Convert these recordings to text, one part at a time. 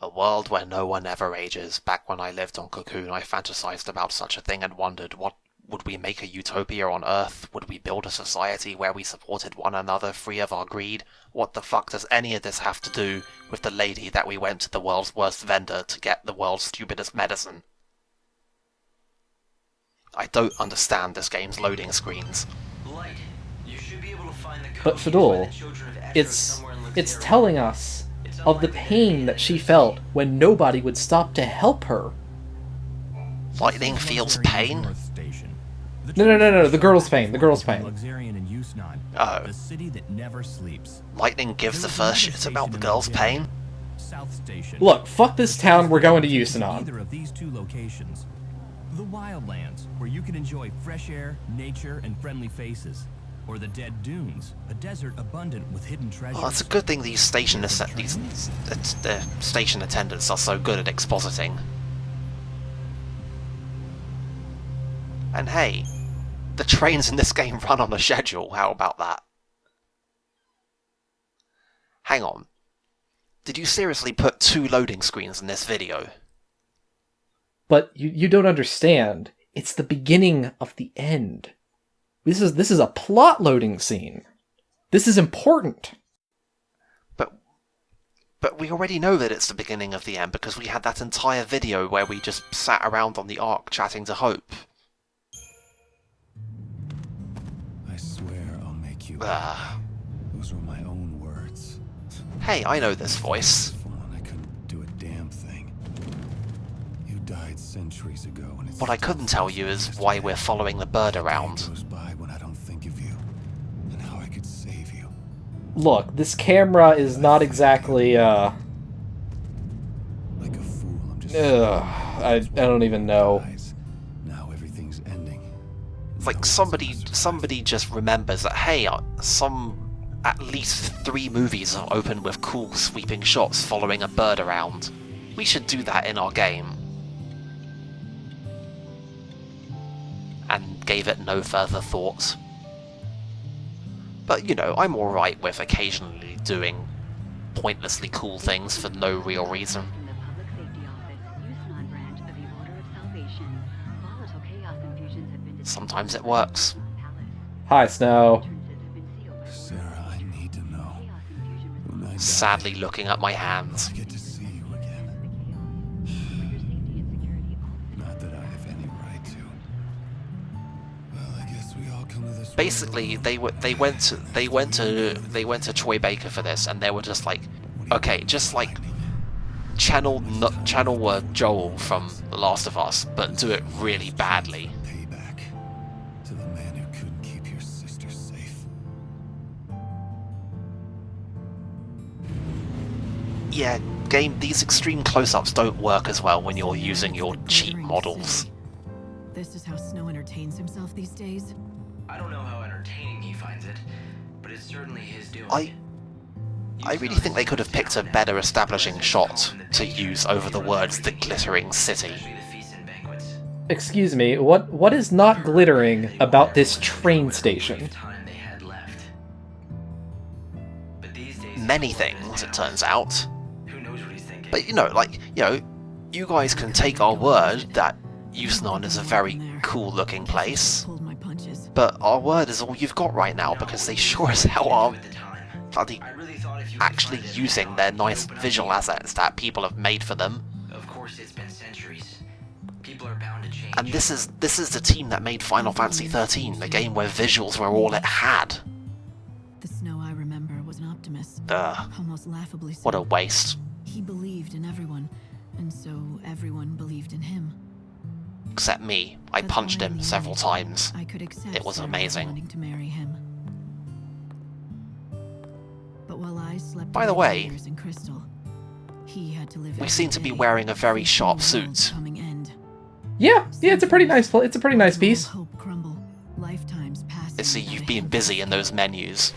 A world where no one ever ages. Back when I lived on Cocoon, I fantasized about such a thing and wondered, what would we make a utopia on Earth? Would we build a society where we supported one another free of our greed? What the fuck does any of this have to do with the lady that we went to the world's worst vendor to get the world's stupidest medicine? I don't understand this game's loading screens. But Fadul, it's telling us of the pain that she felt when nobody would stop to help her. Lightning feels pain? No, the girl's pain, the girl's pain. Oh. Lightning gives the first shit about the girl's pain? Look, fuck this town, we're going to Yusnaan. The wildlands, where you can enjoy fresh air, nature, and friendly faces. Or the dead dunes, a desert abundant with hidden treasures. Oh, it's a good thing these station attendants are so good at expositing. And hey, the trains in this game run on a schedule, how about that? Hang on. Did you seriously put 2 loading screens in this video? But you don't understand. It's the beginning of the end. This is a plot loading scene. This is important. But we already know that it's the beginning of the end because we had that entire video where we just sat around on the Ark chatting to Hope. I swear I'll make you. Those were my own words. Hey, I know this voice. I couldn't do a damn thing. You died centuries ago, and it's What I couldn't tell you is why we're following the bird around. goes by when I don't think of you, and how I could save you. Look, this camera is not exactly, Like a fool, I'm just. I don't even know. Now everything's ending. Like somebody just remembers that, hey, at least 3 movies have opened with cool sweeping shots following a bird around. We should do that in our game. And gave it no further thought. But, you know, I'm alright with occasionally doing pointlessly cool things for no real reason. From the Public Safety Office, Yusnaan branch of the Order of Salvation, volatile chaos infusions have been Sometimes it works. Hi, Snow. Sarah, I need to know. When I die, Sadly looking at my hands. I get to see you again. Not that I have any right to. Well, I guess we all come to this. Basically, they went to Troy Baker for this, and they were just like, okay, just like channel Joel from The Last of Us, but do it really badly. Payback to the man who couldn't keep your sister safe. Yeah, game, these extreme close-ups don't work as well when you're using your cheap models. This is how Snow entertains himself these days. I don't know how entertaining he finds it, but it's certainly his doing. I really think they could have picked a better establishing shot to use over the words "the glittering city." Excuse me, what is not glittering about this train station? Many things, it turns out. But, you guys can take our word that Yusnaan is a very cool-looking place. Pulled my punches. But our word is all you've got right now, because they sure as hell are bloody actually using their nice visual assets that people have made for them. Of course, it's been centuries. People are bound to change. And this is the team that made Final Fantasy XIII, the game where visuals were all it had. The Snow I remember was an optimist. Ugh, Almost laughably so. what a waste. He believed in everyone, and so everyone believed in him. Except me. I But punched him finally, several times. I could accept It was Sarah amazing. wanting to marry him. But while I slept By the away way, years in Crystal, he had to live We every seem to be day wearing a very facing sharp the world's suit. coming end. Yeah, it's a pretty nice piece. Hope crumble, lifetimes passing See, without you've a been hint. busy in those menus.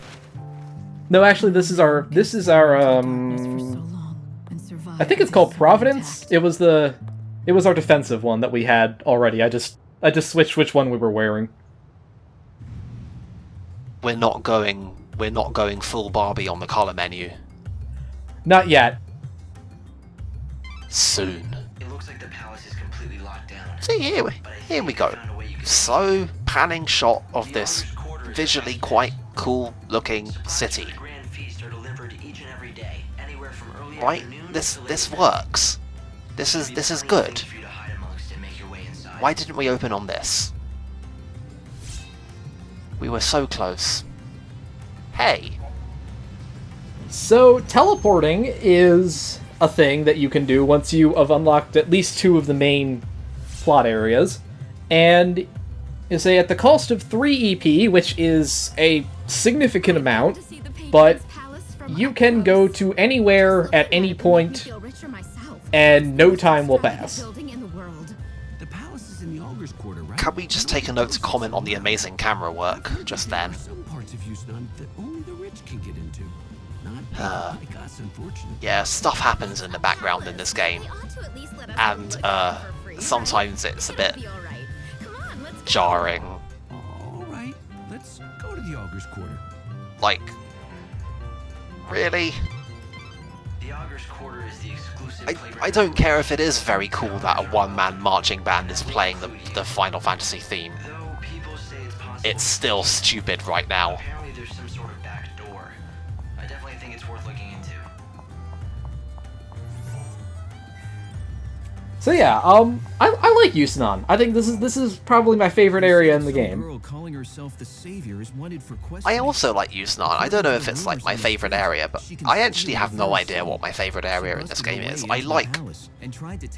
No, actually, this is our Darkness for so long and I think it's survived called this Providence. intact. It was our defensive one that we had already. I just switched which one we were wearing. We're not going full Barbie on the color menu. Not yet. soon. It looks like the palace is completely locked down. See, here we go. Slow panning shot of this visually quite cool looking city. Grand feasts are delivered each and every day, anywhere from early Right? afternoon This to this late works. This is good. things for you to hide amongst and make your way inside. Why didn't we open on this? We were so close. Hey. So, teleporting is a thing that you can do once you have unlocked at least 2 of the main plot areas. And you say at the cost of 3 EP, which is a significant amount, but you can go to anywhere at any point, and no time will pass. The palace is in the Augur's Quarter, right? Can we just take a note to comment on the amazing camera work just then? Some parts of Yusnaan that only the rich can get into. Not like us, unfortunately. Yeah, stuff happens in the background in this game, and sometimes it's a bit jarring. All right, let's go to the Augur's Quarter. Like, really? The Augur's Quarter is the exclusive playground. I don't care if it is very cool that a one-man marching band is playing the Final Fantasy theme. Though people say it's possible. It's still stupid right now. Apparently there's some sort of back door. I definitely think it's worth looking into. So yeah, I like Yusnaan. I think this is probably my favorite area in the game. Girl calling herself the savior is wanted for I questioning. also like Yusnaan. I don't know if it's like my favorite area, but I actually have no idea what my favorite area in this game is. I like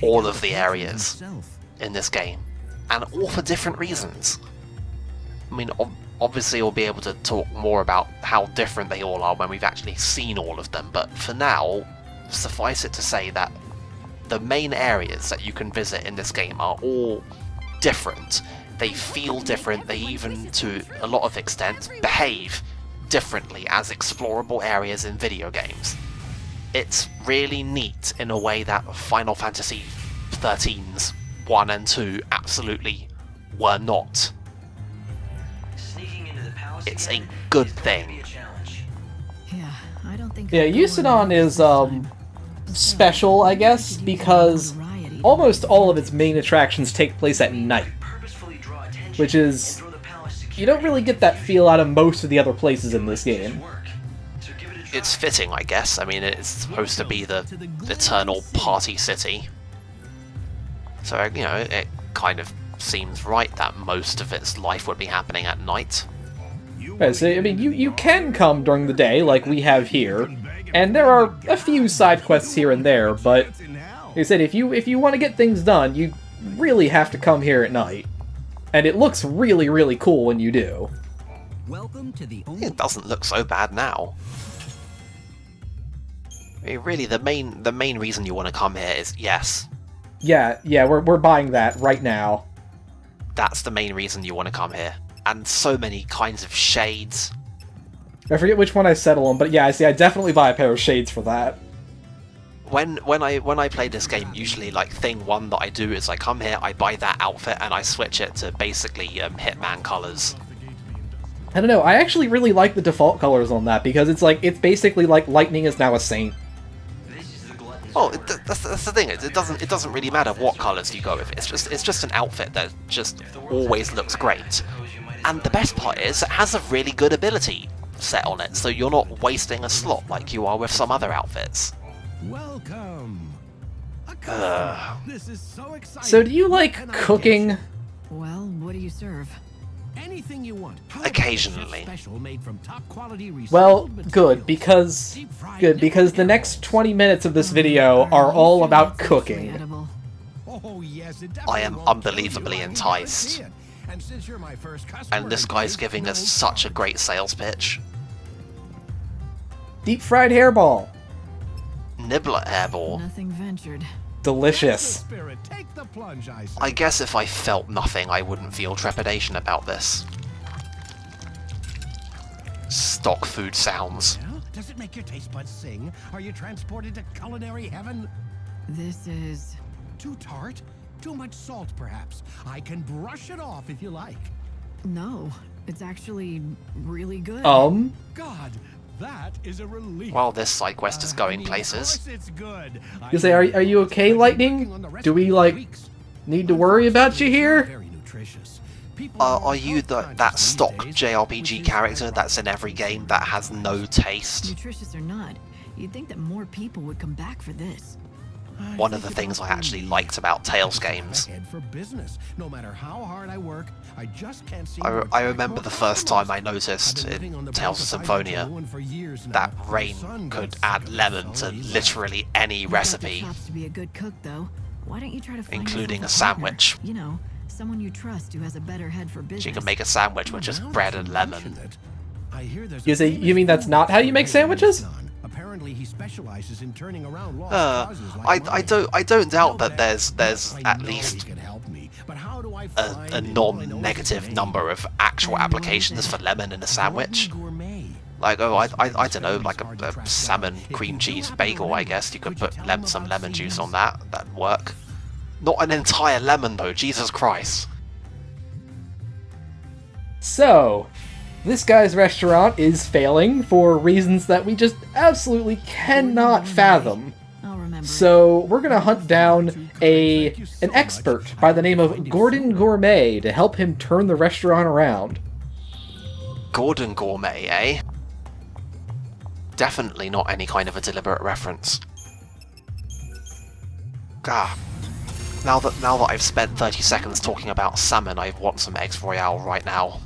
all of the areas in this game, and all for different reasons. I mean, obviously we'll be able to talk more about how different they all are when we've actually seen all of them, but for now, suffice it to say that the main areas that you can visit in this game are all different. They feel different, they even, to a lot of extent, behave differently as explorable areas in video games. It's really neat in a way that Final Fantasy XIII's 1 and 2 absolutely were not. Sneaking into the palace It's a again good is going to thing. be a challenge. Yeah, I don't think. Yeah, I'll go on Yusnaan this is time. special, I guess, because almost all of its main attractions take place at night, Purposefully draw attention which is, and throw the palace you don't really get that feel out of most of the other places in this game. work. So give it a try. It's fitting, I guess. I mean, it's supposed to be the eternal party city. So, you know, it kind of seems right that most of its life would be happening at night. Right, so, I mean, you can come during the day, like we have here, and there are a few side quests here and there, but like I said, if you want to get things done, you really have to come here at night. And it looks really, really cool when you do. Welcome to the only It doesn't look so bad now. I mean, really, the main reason you want to come here is, yes, Yeah, we're buying that right now. that's the main reason you want to come here. And so many kinds of shades. I forget which one I settle on, but yeah, I definitely buy a pair of shades for that. When I play this game, usually like thing one that I do is I come here, I buy that outfit, and I switch it to basically Hitman colors. I don't know, I actually really like the default colors on that, because it's basically like Lightning is now a saint. This is the glutton's Oh, quarter. that's the thing. It doesn't really matter what colors you go with. It's just an outfit that just always looks great. And the best part is it has a really good ability set on it, so you're not wasting a slot like you are with some other outfits. welcome. A customer. This is so exciting. So do you like What can I cooking? get Well, what do you serve? you? Anything you want. How about Occasionally. a special made from top quality recycled Well, materials? good, because the next 20 minutes of this video are all about cooking. Edible. Oh, yes, it I am definitely won't kill unbelievably you. I enticed. guarantee it. And since you're my first customer, And this guy's giving us no such a great sales pitch. Deep fried hairball. Nibbler airball. Nothing ventured. Delicious. Spirit, take the plunge, I say. I guess if I felt nothing, I wouldn't feel trepidation about this. Stock food sounds. Well, does it make your taste buds sing? Are you transported to culinary heaven? This is. Too tart? Too much salt, perhaps? I can brush it off if you like. No, it's actually really good. God, That is a relief. Well, this side quest is going places. Of course it's good. You say, are you okay, Lightning? Do we, like, need to worry about you here? Very nutritious. People Are you that stock JRPG character that's in every game that has no taste? Nutritious or not, you'd think that more people would come back for this. One of the things I actually liked about Tales games. Head for business. No matter how hard I work, I just can't see. I remember the first time I noticed in Tales of Symphonia that Rain could add lemon to literally any recipe, To be a good cook, though. Why don't you try to find including yourself a sandwich. partner? You know, someone you trust who has a better head for business. She can make a sandwich with just bread and lemon. You say, you mean that's not how you make sandwiches? Apparently he specializes in turning around lost causes like I don't doubt that there's at he least can help me, but how do I a find non-negative number of actual applications for lemon in a sandwich. Like, oh, I don't know, like a salmon cream cheese bagel, I guess. You could put some lemon juice on that. That'd work. Not an entire lemon, though. Jesus Christ. So, this guy's restaurant is failing for reasons that we just absolutely cannot fathom. I'll remember. So, we're gonna hunt down an expert by the name of Gordon Gourmet to help him turn the restaurant around. Gordon Gourmet, eh? Definitely not any kind of a deliberate reference. Ah. Now that I've spent 30 seconds talking about salmon, I want some eggs royale right now.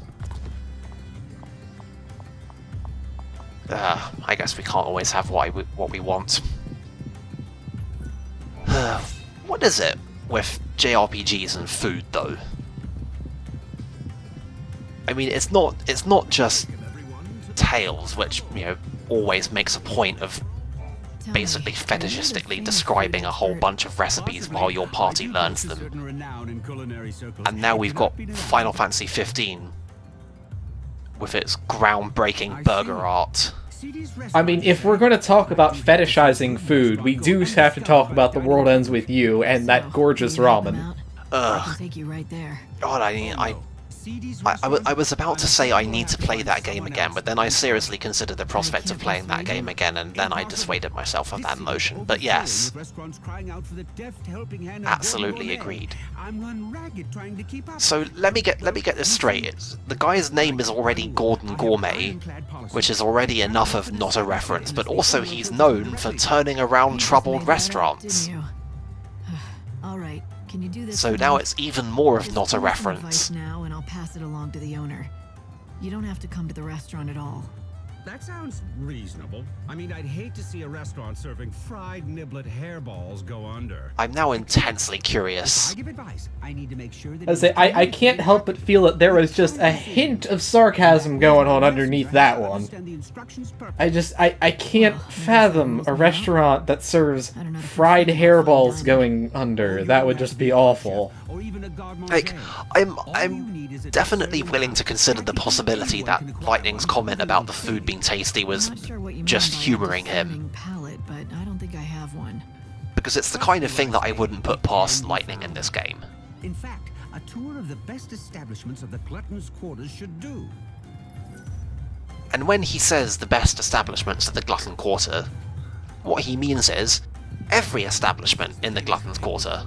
I guess we can't always have what we want. What is it with JRPGs and food, though? I mean, it's not just Tales, which, you know, always makes a point of basically fetishistically describing a whole bunch of recipes while your party learns them. And now we've got Final Fantasy 15 with its groundbreaking burger art. I mean, if we're going to talk about fetishizing food, we do have to talk about The World Ends With You and that gorgeous ramen. I can take you right there. God, I was about to say I need to play that game again, but then I seriously considered the prospect of playing that game again, and then I dissuaded myself of that notion. But yes, absolutely agreed. So let me get this straight. The guy's name is already Gordon Gourmet, which is already enough of not a reference, but also he's known for turning around troubled restaurants. All right. Can you do this? So now it's even more of not a reference. Now, and I'll pass it along to the owner. You don't have to come to the restaurant at all. That sounds reasonable. I mean, I'd hate to see a restaurant serving fried niblet hairballs go under. I'm now intensely curious. I give advice. I need to make sure that I say, I can't help but feel that there was just a hint of sarcasm going on underneath that one. I can't fathom a restaurant that serves fried hairballs going under. That would just be awful. Like, I'm definitely willing to consider the possibility that Lightning's comment about the food being tasty was just humouring him. Palate, but I don't think I have one. Because it's the kind of thing that I wouldn't put past Lightning in this game. In fact, a tour of the best establishments of the Glutton's Quarters should do. And when he says the best establishments of the Glutton Quarter, what he means is every establishment in the Glutton's Quarter.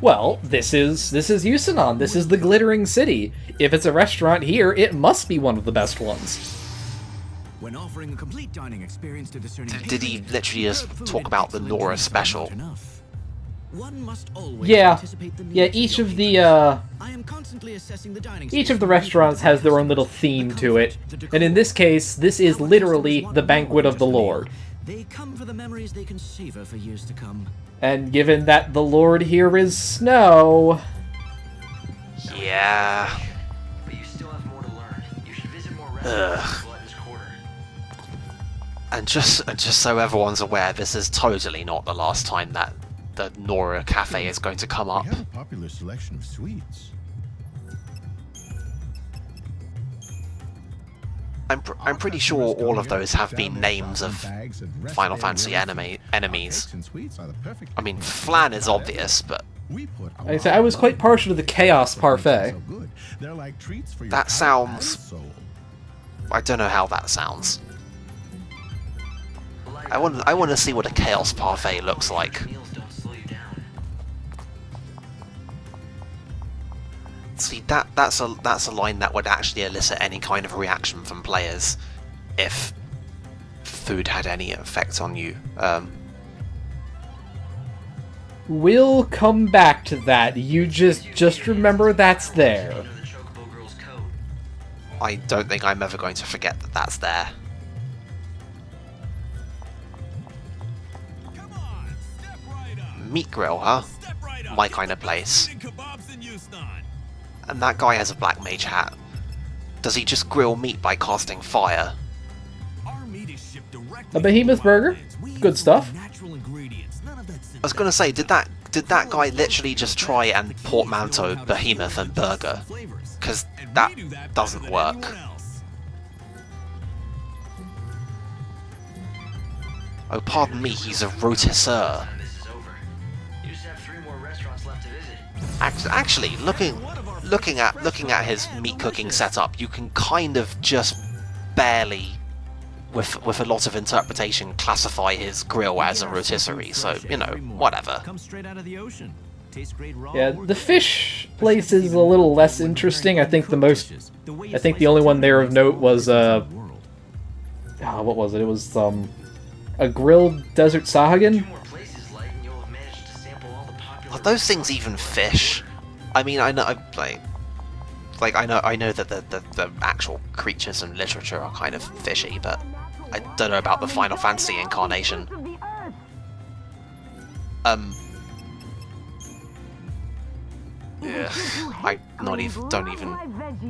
Well, this is Yusnaan. This is the Glittering City. If it's a restaurant here, it must be one of the best ones. When offering a complete dining experience to discerning Did he literally just talk about the Nora special? One must always Yeah, anticipate the yeah. needs Each of the the I am constantly assessing the dining each of the restaurants has their own little theme to it, and in this case, this is literally the banquet of the Lord. They come for the memories they can savor for years to come. And given that the Lord here is snow, Yeah. But you still have more to learn. You should visit more restaurants in Glutton's Quarter. And just so everyone's aware, this is totally not the last time that the Nora Cafe is going to come up. We have a popular selection of sweets. I'm pretty sure all of those have been names of Final Fantasy enemies. I mean, Flan is obvious, but I was quite partial to the Chaos Parfait. that sounds... I don't know how that sounds. I want to see what a chaos parfait looks like. Meals don't slow you down. See, that's a line that would actually elicit any kind of reaction from players if food had any effect on you. We'll come back to that. You just remember that's there. You know the Chocobo Girl's code. I don't think I'm ever going to forget that that's there. Come on, step right up. Meat grill, huh? Step right up. My kind of place. Kebabs in Yusnaan. And that guy has a black mage hat. Does he just grill meat by casting fire? Our meat is shipped directly A behemoth from burger? wildlands. We Good use stuff. Natural ingredients. None of that I was gonna say, did that guy literally just try and portmanteau behemoth and burger? Because that doesn't work. Oh, pardon me, he's a rôtisseur. Time this is over. You just have 3 more restaurants left to visit. Actually, looking at his meat cooking setup, you can kind of just barely, with a lot of interpretation, classify his grill as a rotisserie. So you know, whatever. Comes straight out of the ocean. Tastes great raw. Yeah, or the fish place is a little less interesting. I think the only one there of note was what was it? It was a grilled desert 2 sahagan. more places, Light, and you'll have managed to sample all the popular. Are those things even fish? I mean, I know, I know that the actual creatures in literature are kind of fishy, but I don't know about the Final Fantasy incarnation. Yeah,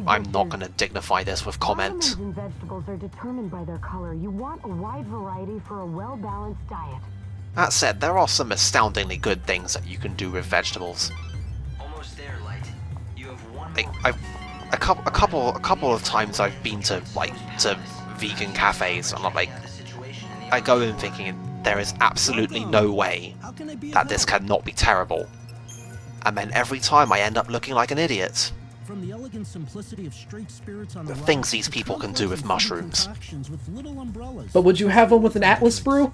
I'm not gonna dignify this with comment. Vitamins and vegetables are determined by their color. You want a wide variety for a well-balanced diet. That said, there are some astoundingly good things that you can do with vegetables. Almost there, Light. You have 1 Like, more. a couple of times I've been to vegan cafes, and I'm like, The situation in the I go in thinking there is absolutely no way How can I be of that this help? cannot be terrible, and then every time I end up looking like an idiot. From the elegant simplicity of straight spirits on the The things rocks these to people can do with complex mushrooms. concoctions with little umbrellas. But would you have one with an Atlas brew?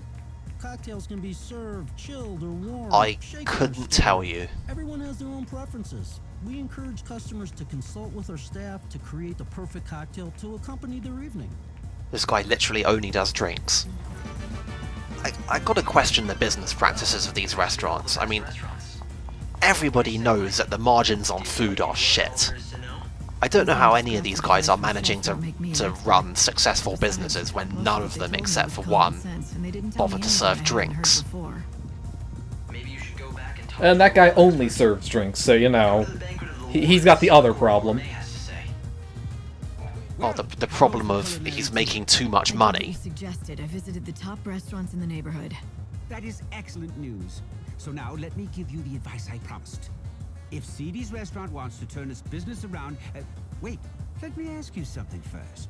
Cocktails can be served chilled or warm. I shaken or couldn't stirred. tell you. Everyone has their own preferences. We encourage customers to consult with our staff to create the perfect cocktail to accompany their evening. This guy literally only does drinks. I gotta question the business practices of these restaurants. I mean, restaurants. everybody knows that the margins on food are shit. There is to know. I don't know how any of these guys are managing to run successful businesses when none of them, except for one, bother to serve drinks. Maybe you should go back and talk And to that guy only serves drinks, so you know, the banquet of the he's Lord. got the other problem. Gourmet has to say. Oh, the problem of he's making too much money. Suggested I visited the top restaurants in the neighborhood. That is excellent news. So now let me give you the advice I promised. If CD's restaurant wants to turn its business around, wait, let me ask you something first.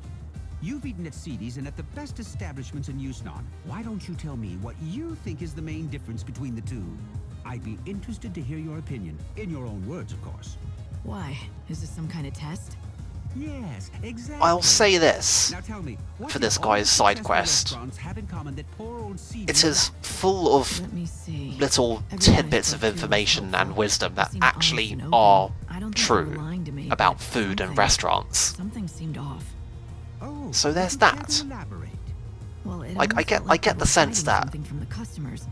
You've eaten at CD's and at the best establishments in Yusnaan. Why don't you tell me what you think is the main difference between the two? I'd be interested to hear your opinion, in your own words, of course. Why? Is this some kind of test? Yes, exactly. I'll say this. Now tell me, what For do this all guy's side successful quest. restaurants have in common that poor old CD's It is full of Let me see. little Everyone I tidbits of spoke to was information hopeful. and wisdom that They seemed honest actually and open. are I don't think they true were lying to me, about but food and something- restaurants. Something seemed off. Oh, So there's would you care that. to elaborate? Well, it Like, I almost get- felt I like get they the were sense hiding that something from the customers.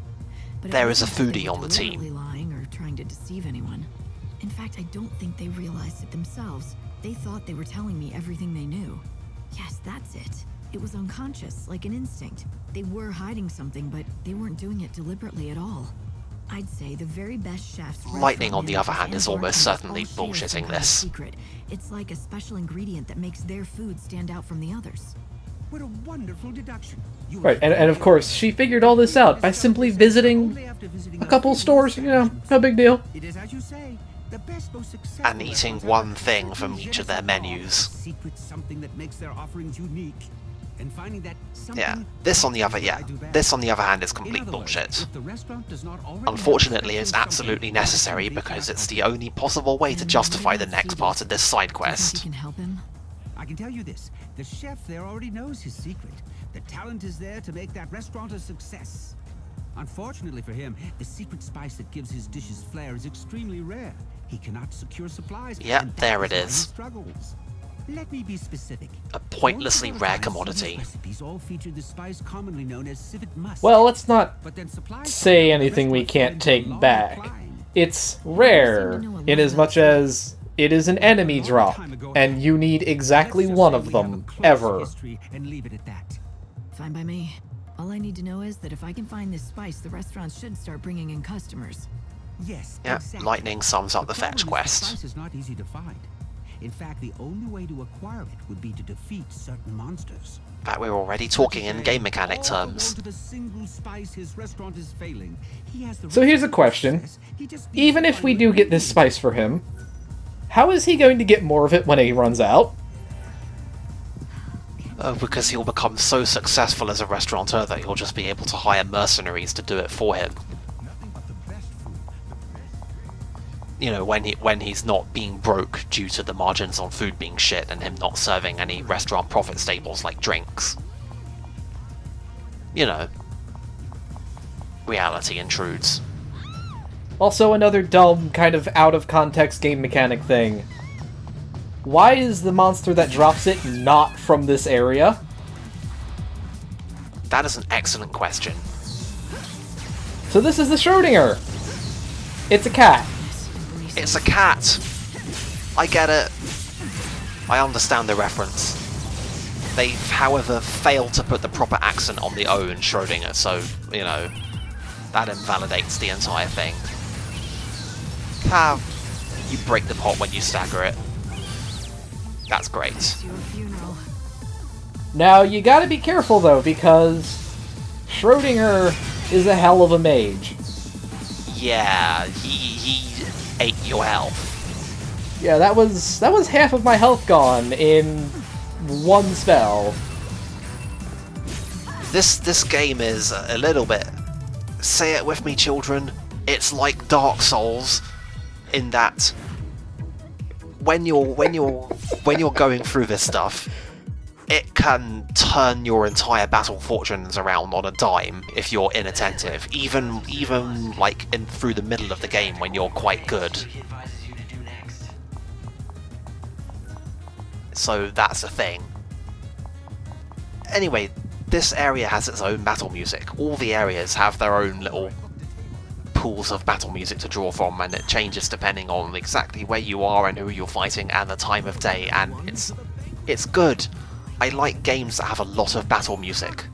But it there is a wasn't that they foodie were on the team. deliberately lying or trying to deceive anyone. In fact, I don't think they realized it themselves. They thought they were telling me everything they knew. Yes, that's it. It was unconscious, like an instinct. They were hiding something, but they weren't doing it deliberately at all. I'd say the very best chefs. Lightning, on the restaurant other hand, managers, is and almost bartenders certainly all share some bullshitting kind of this. secret. It's like a special ingredient that makes their food stand out from the others. What a wonderful deduction. You Right, and of course, she figured all this out by simply visiting a couple stores, you know, no big deal. It is as you say, the best, most successful And eating restaurants one are thing the from each of their menus. Secret something that makes their offerings unique. And finding that something Yeah, this on the other, hand is complete bullshit. Unfortunately, it's absolutely necessary because it's the only possible way to justify the next part of this side Do you think quest. you can help him? I can tell you this, the chef there already knows his secret. The talent is there to make that restaurant a success. Unfortunately for him, the secret spice that gives his dishes flair is extremely rare. He cannot secure supplies. Yep, there it why he is. struggles. Let me be specific. A pointlessly rare commodity. Recipes all feature the spice commonly known as civet musk. Well, let's not But then supplies say anything we can't take back. It's rare, in as much as it is an enemy drop, and you need exactly one of them, ever. And leave it at that. Fine by me. All I need to know is that if I can find this spice, the restaurants should start bringing in customers. Yes, Yeah, exactly. lightning sums up the problem fetch is quest. The spice is not easy to find. In fact, the only way to acquire it would be to defeat certain monsters. But we're already talking in game mechanic terms. So here's a question. Even if we do get this spice for him, how is he going to get more of it when he runs out? Oh, because he'll become so successful as a restaurateur that he'll just be able to hire mercenaries to do it for him. You know, when he's not being broke due to the margins on food being shit and him not serving any restaurant profit staples like drinks. You know, reality intrudes. Also another dumb, kind of out-of-context game mechanic thing. Why is the monster that drops it not from this area? That is an excellent question. So this is the Schrodinger! It's a cat. It's a cat! I get it. I understand the reference. They've, however, failed to put the proper accent on the O in Schrodinger, so, you know, that invalidates the entire thing. You break the pot when you stagger it. That's great. Now, you gotta be careful, though, because Schrodinger is a hell of a mage. Yeah, he ate your health. Yeah, that was half of my health gone in one spell. This game is a little bit... Say it with me, children. It's like Dark Souls, in that when you're going through this stuff, it can turn your entire battle fortunes around on a dime if you're inattentive. Even like through the middle of the game when you're quite good. So that's a thing. Anyway, this area has its own battle music. All the areas have their own little pools of battle music to draw from, and it changes depending on exactly where you are and who you're fighting and the time of day, and it's good. I like games that have a lot of battle music.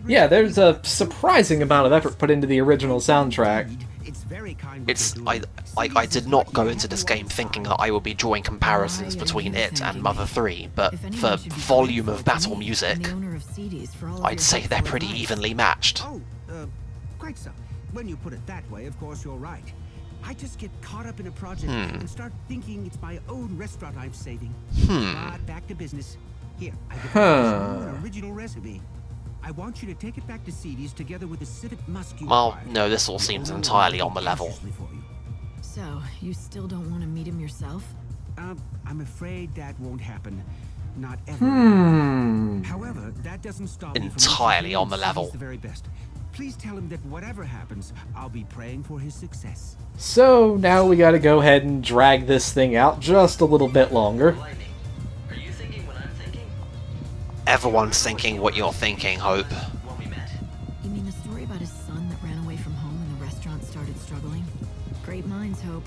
Yeah, there's a surprising amount of effort put into the original soundtrack. I did not go into this game thinking that I would be drawing comparisons between it and Mother 3, but for volume of battle music, I'd say they're pretty evenly matched. Quite so. When you put it that way, of course you're right. I just get caught up in a project and start thinking it's my own restaurant I'm saving. But back to business. Here, I've got an original recipe. I want you to take it back to Seedy's together with the civet musk. Well, no, this all seems entirely on the level. So, you still don't want to meet him yourself? I'm afraid that won't happen. Not ever. However, that doesn't stop me from entirely on the level. the very best. Please tell him that whatever happens, I'll be praying for his success. So now we gotta go ahead and drag this thing out just a little bit longer. Are you thinking what I'm thinking? Everyone's thinking what you're thinking, Hope. When we met? You mean the story about his son that ran away from home when the restaurant started struggling? Great minds, Hope.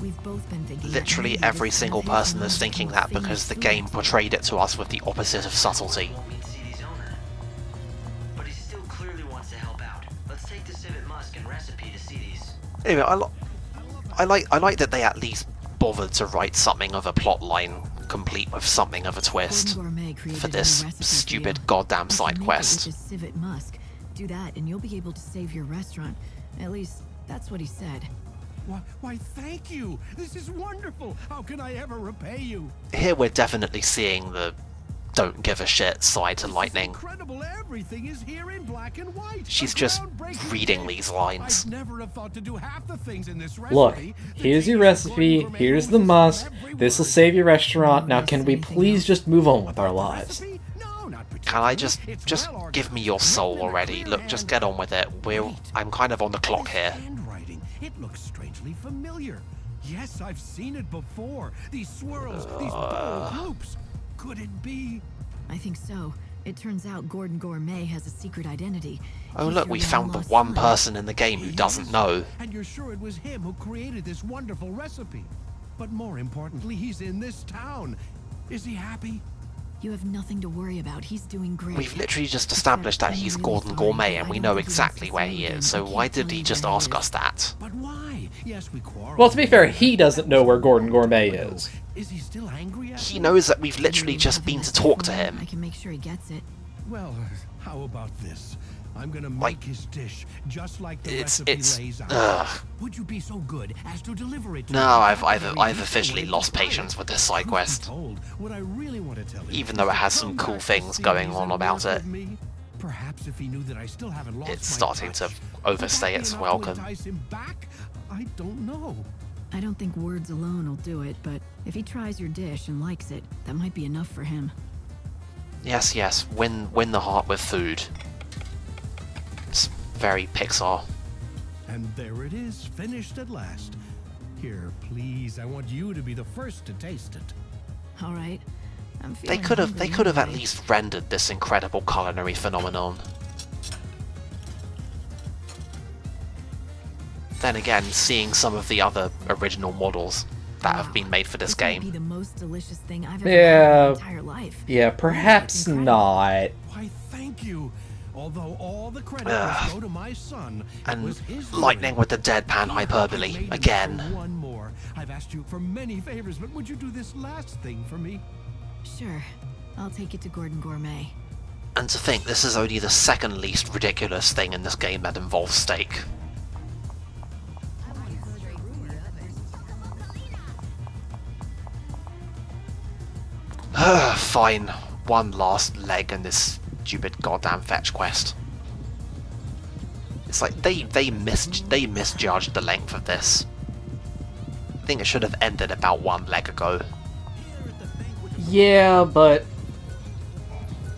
We've both been thinking that Literally maybe every this single plantation person is must thinking be that famous because the food. game portrayed it to us with the opposite of subtlety. Won't meet Seedy's owner. But he still clearly wants to help out. Let's take the civet musk and recipe to Seedy's. Anyway, I like that they at least bothered to write something of a plot line, complete with something of a twist, Gourmet created for a this new recipe stupid for you. goddamn If you side make it quest. with the civet musk, do that and you'll be able to save your restaurant. At least, that's what he said. Why, thank you. This is wonderful. How can I ever repay you? Here we're definitely seeing the don't give a shit side to Lightning. Incredible. Everything is here in black and white. She's A just groundbreaking reading gift. these lines. I'd never have thought to do half the things in this recipe. Look, The here's your genius of recipe, gourmet here's the uses musk, every this'll word. save your restaurant, now can we please just move on with our lives? Recipe? No, not And Can I just give me your soul already? Look, just get on with it. I'm kind of on the clock here. Handwriting. It looks strangely familiar. Yes, I've seen it before. These swirls, these bold loops. Could it be? I think so. It turns out Gordon Gourmet has a secret identity. Oh He's look, your we found the long-lost one son. person in the game who doesn't know. And you're sure it was him who created this wonderful recipe? But more importantly, he's in this town. Is he happy? You have nothing to worry about. He's doing great. We've literally just established that he's Gordon Gourmet and we know exactly where he is, so why did he just ask us that? But why? Yes, we quarreled. Well, to be fair, he doesn't know where Gordon Gourmet is. Is he still angry at He me? knows that we've literally just been to talk to him. I can make sure he gets it. Well, how about this? I'm gonna make Like, his dish just like the it's- recipe lays out. ugh. Would you be so good as to deliver it to No, me? I've officially lost patience with this side quest. What I really want to tell him Even is though it to has come some cool back to things see going these on and about work it. with me. Perhaps if he knew that I still haven't lost It's my starting to touch, overstay would that its be enough to welcome. entice him back? I don't know. I don't think words alone will do it, but if he tries your dish and likes it, that might be enough for him. Yes, yes, win the heart with food. It's very Pixar. And there it is, finished at last. Here, please, I want you to be the first to taste it. All right. I'm They feeling could have hungry at anyway. least rendered this incredible culinary phenomenon. Then again, seeing some of the other original models that have been made for this Might be game, the most delicious thing I've ever had in Yeah. my entire life. Yeah, perhaps not. Why, thank you. Although all the credit must go to my son, it and was his lightning doing. with the deadpan I hyperbole made him again. for one more. I've asked you for many favors, but would you do this last thing for me? Sure. I'll take it to Gordon Gourmet. And to think this is only the second least ridiculous thing in this game that involves steak. Fine, one last leg in this stupid goddamn fetch quest. It's like they misjudged the length of this. I think it should have ended about one leg ago. Yeah, but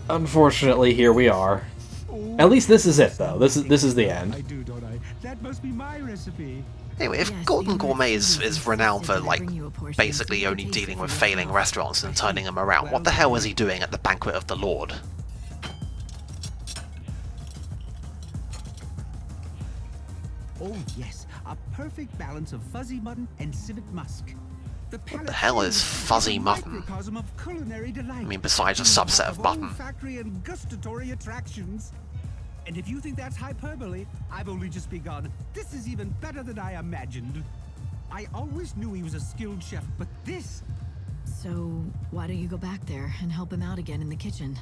unfortunately, here we are. At least this is it, though. This is the I end. do, don't I? That must be my recipe. Anyway, if Yes, Gordon you Gourmet have is renowned for, like, bring you a portion basically so you only can taste dealing it with for failing yourself. restaurants and turning them around, what the hell is he doing at the Banquet of the Lord? Oh, yes. A perfect balance of fuzzy mutton and civet musk. What the hell is fuzzy mutton? I mean, besides a subset of mutton. Factory and gustatory attractions. And if you think that's hyperbole, I've only just begun. This is even better than I imagined. I always knew he was a skilled chef, but this... So, why don't you go back there and help him out again in the kitchen?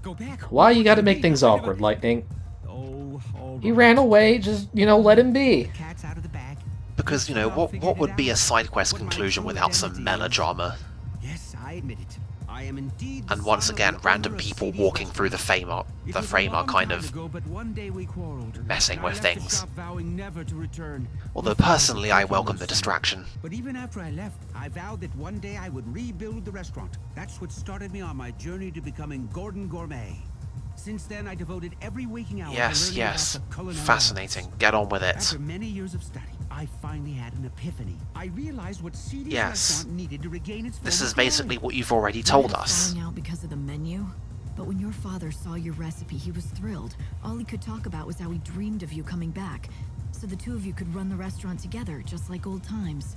Go back. Why you gotta make things awkward, Lightning? Oh, all He right. ran away, just, let him be. Cat's out of the bag. Because, what would be a side quest conclusion without some melodrama? Yes, I admit it. I am indeed. And once again, random people walking through the frame are kind of messing with things. Although personally, I welcome the distraction. But even after I left, I vowed that one day I would rebuild the restaurant. That's what started me on my journey to becoming Gordon Gourmet. Since then, I devoted every waking hour Yes, to learning yes. about the culinary Fascinating. arts. Get on with it. After many years of study, I finally had an epiphany. I realized what Seedy's Yes. restaurant needed to regain its This former is basically glory. what you've already told us. Falling out because of the menu? But when your father saw your recipe, he was thrilled. All he could talk about was how he dreamed of you coming back. So the two of you could run the restaurant together, just like old times.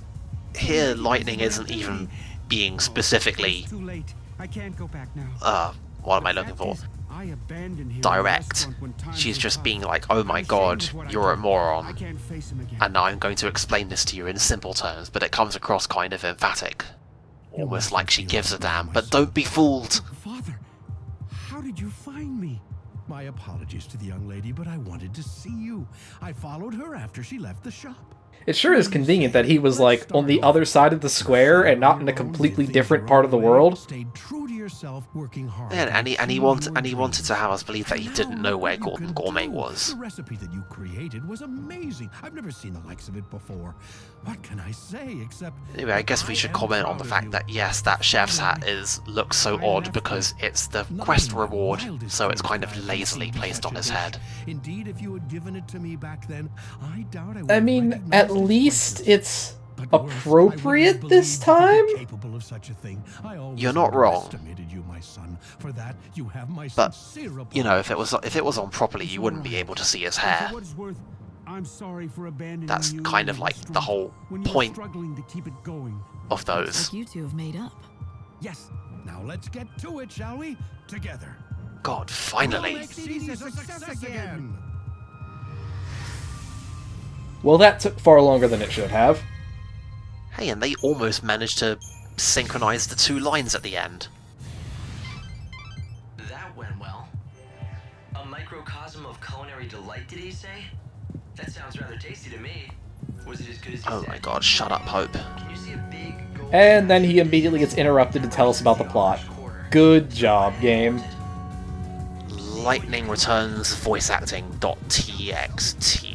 Here, Lightning isn't even being specifically, It's too late. I can't go back now. what am I The looking fact for? is, I abandoned him in the Direct. restaurant when times She's were just tough. being like, oh my I'm god, ashamed of what I you're a did. I moron. can't face him again. And now I'm going to explain this to you in simple terms, but it comes across kind of emphatic. Almost like she gives a damn, but don't be fooled. Father, how did you find me? My apologies to the young lady, but I wanted to see you. I followed her after she left the shop. It sure is convenient that he was, like, on the other side of the square and not in a completely different part of the world. Stayed true to yourself, working hard. Yeah, and he wanted to have us believe that he didn't know where Gourmet was. The recipe that you created was amazing. I've never seen the likes of it before. What can I say except... Anyway, I guess we should comment on the fact that, yes, that chef's hat looks so odd because it's the quest reward, so it's kind of lazily placed on his head. Indeed, if you had given it to me back then, I doubt I would I mean, at least it's appropriate this time? You're not wrong. You, my son. For that, you have my But, sincere you know, if it was on properly, you wouldn't be able to see his hair. I'm sorry for abandoning That's you kind in of the like the restaurant whole when you were point struggling to keep it going. of those. Like you two have made up. Yes. Now let's get to it, shall we? Together. God, finally. Make CDs a success again. Well, that took far longer than it should have. Hey, and they almost managed to synchronize the two lines at the end. That went well. A microcosm of culinary delight, did he say? That sounds rather tasty to me. Was it as good as he Oh said? my god, shut up, Hope. Can you see a big gold And then he immediately gets interrupted to tell us about the plot. Good job, game. Lightning returns voice acting.txt.